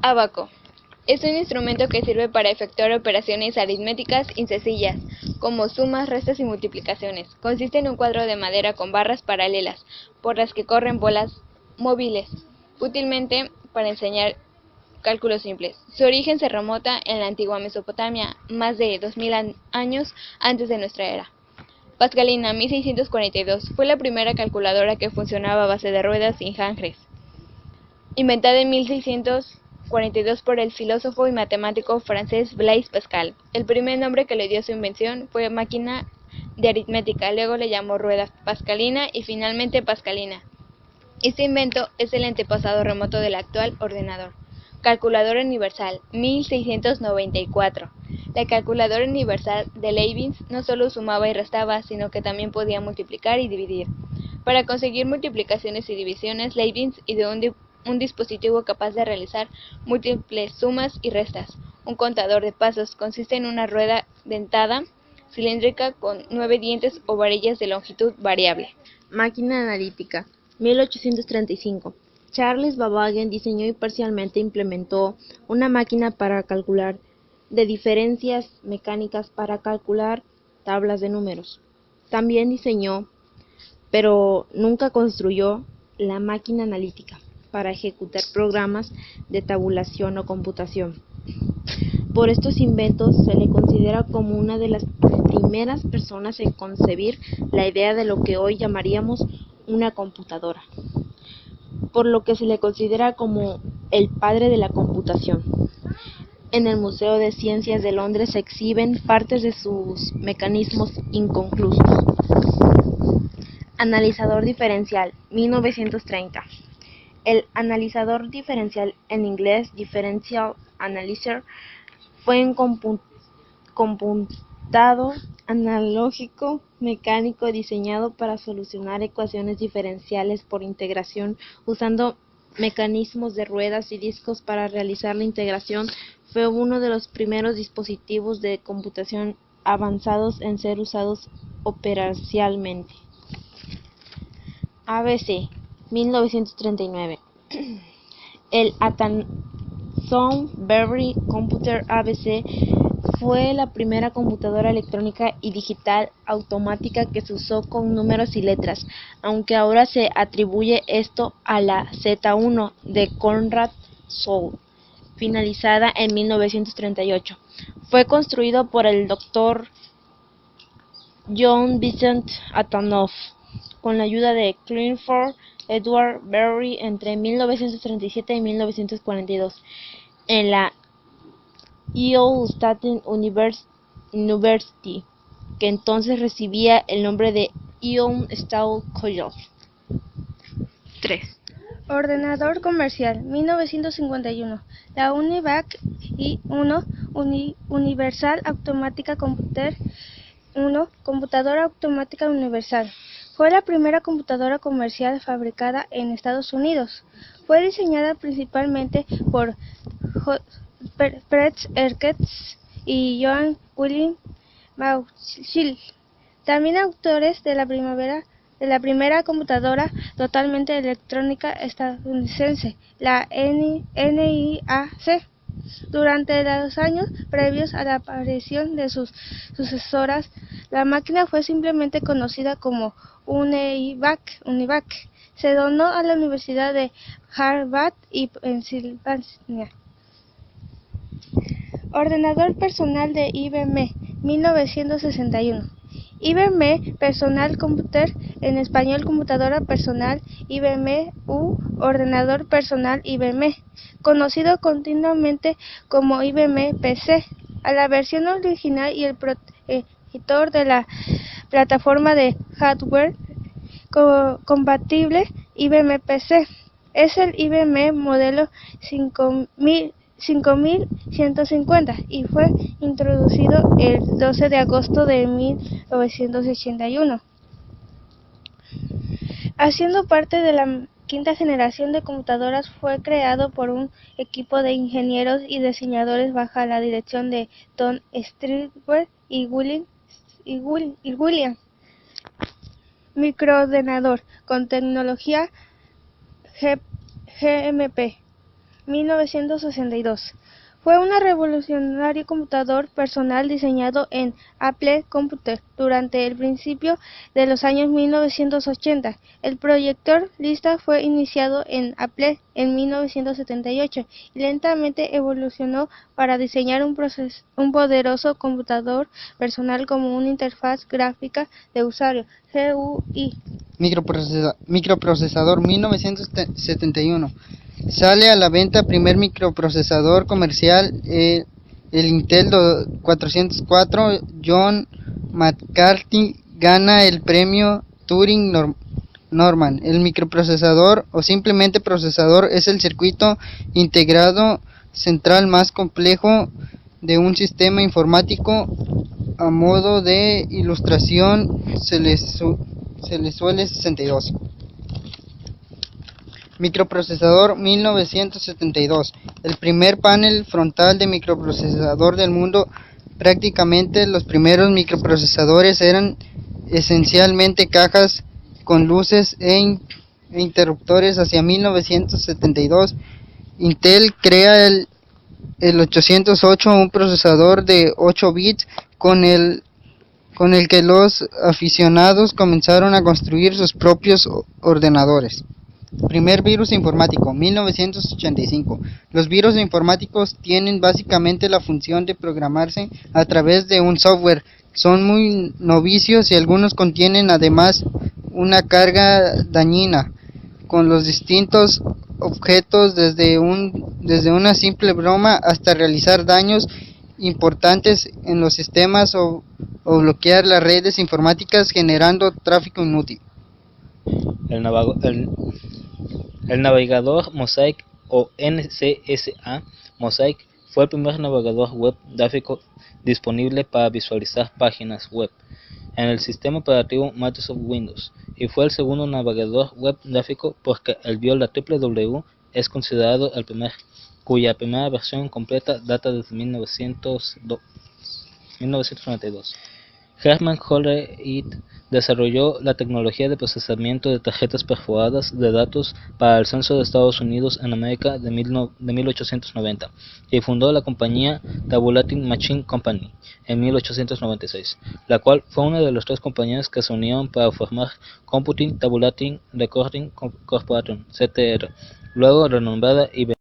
Ábaco. Es un instrumento que sirve para efectuar operaciones aritméticas y sencillas, como sumas, restas y multiplicaciones. Consiste en un cuadro de madera con barras paralelas, por las que corren bolas móviles, útilmente para enseñar cálculos simples. Su origen se remonta en la antigua Mesopotamia, más de 2000 años antes de nuestra era. Pascalina, 1642, fue la primera calculadora que funcionaba a base de ruedas sin ancres, inventada en 1642 por el filósofo y matemático francés Blaise Pascal. El primer nombre que le dio a su invención fue máquina de aritmética, luego le llamó rueda pascalina y finalmente pascalina. Este invento es el antepasado remoto del actual ordenador. Calculadora universal, 1694. La calculadora universal de Leibniz no solo sumaba y restaba, sino que también podía multiplicar y dividir. Para conseguir multiplicaciones y divisiones, Leibniz ideó un dispositivo capaz de realizar múltiples sumas y restas. Un contador de pasos consiste en una rueda dentada cilíndrica con 9 dientes o varillas de longitud variable. Máquina analítica, 1835. Charles Babbage diseñó y parcialmente implementó una máquina para calcular de diferencias mecánicas para calcular tablas de números. También diseñó, pero nunca construyó, la máquina analítica para ejecutar programas de tabulación o computación. Por estos inventos se le considera como una de las primeras personas en concebir la idea de lo que hoy llamaríamos una computadora, por lo que se le considera como el padre de la computación. En el Museo de Ciencias de Londres se exhiben partes de sus mecanismos inconclusos. Analizador diferencial, 1930. El analizador diferencial, en inglés Differential Analyzer, fue un computador analógico mecánico diseñado para solucionar ecuaciones diferenciales por integración usando mecanismos de ruedas y discos. Para realizar la integración fue uno de los primeros dispositivos de computación avanzados en ser usados operacionalmente. ABC, 1939. El Atkinson Berry Computer ABC fue la primera computadora electrónica y digital automática que se usó con números y letras, aunque ahora se atribuye esto a la Z1 de Konrad Zole, finalizada en 1938. Fue construido por el Dr. John Vincent Antonov con la ayuda de Clifford Edward Berry entre 1937 y 1942 en la Iowa State University, que entonces recibía el nombre de Iowa State College. 3. Ordenador comercial, 1951. La UNIVAC I-1 Universal Automática Computer 1 Computadora Automática Universal. Fue la primera computadora comercial fabricada en Estados Unidos. Fue diseñada principalmente por Fred Erkes y Johann Wilhelm Mauchil, también autores de la primera computadora totalmente electrónica estadounidense, la NIAC. Durante los años previos a la aparición de sus sucesoras, la máquina fue simplemente conocida como UNIVAC. Se donó a la Universidad de Harvard y Pensilvania. Ordenador personal de IBM, 1961. IBM Personal Computer, en español computadora personal IBM U ordenador personal IBM, conocido continuamente como IBM PC, a la versión original y el progenitor de la plataforma de hardware compatible IBM PC. Es el IBM modelo 5150 y fue introducido el 12 de agosto de 1981. Haciendo parte de la quinta generación de computadoras, fue creado por un equipo de ingenieros y diseñadores bajo la dirección de Tom Stewart y William. Microordenador con tecnología GMP. 1962. Fue un revolucionario computador personal diseñado en Apple Computer durante el principio de los años 1980. El proyector lista fue iniciado en Apple en 1978 y lentamente evolucionó para diseñar un poderoso computador personal como una interfaz gráfica de usuario, GUI. Microprocesador 1971. Sale a la venta primer microprocesador comercial, el Intel 404. John McCarthy gana el premio Turing-Norman. El microprocesador o simplemente procesador es el circuito integrado central más complejo de un sistema informático. A modo de ilustración se le suele 62. Microprocesador 1972. El primer panel frontal de microprocesador del mundo. Prácticamente los primeros microprocesadores eran esencialmente cajas con luces e interruptores. Hacia 1972, Intel crea el 808, un procesador de 8 bits con el que los aficionados comenzaron a construir sus propios ordenadores. Primer virus informático, 1985. Los virus informáticos tienen básicamente la función de programarse a través de un software. Son muy novicios y algunos contienen además una carga dañina con los distintos objetos, desde una simple broma hasta realizar daños importantes en los sistemas o bloquear las redes informáticas generando tráfico inútil. El navegador Mosaic o NCSA Mosaic fue el primer navegador web gráfico disponible para visualizar páginas web en el sistema operativo Microsoft Windows, y fue el segundo navegador web gráfico porque el viola WW es considerado el primer, cuya primera versión completa data desde 1992. Hermann Hollerith desarrolló la tecnología de procesamiento de tarjetas perforadas de datos para el censo de Estados Unidos en América de 1890 y fundó la compañía Tabulating Machine Company en 1896, la cual fue una de las tres compañías que se unieron para formar Computing Tabulating Recording Corporation, CTR, luego renombrada IBM.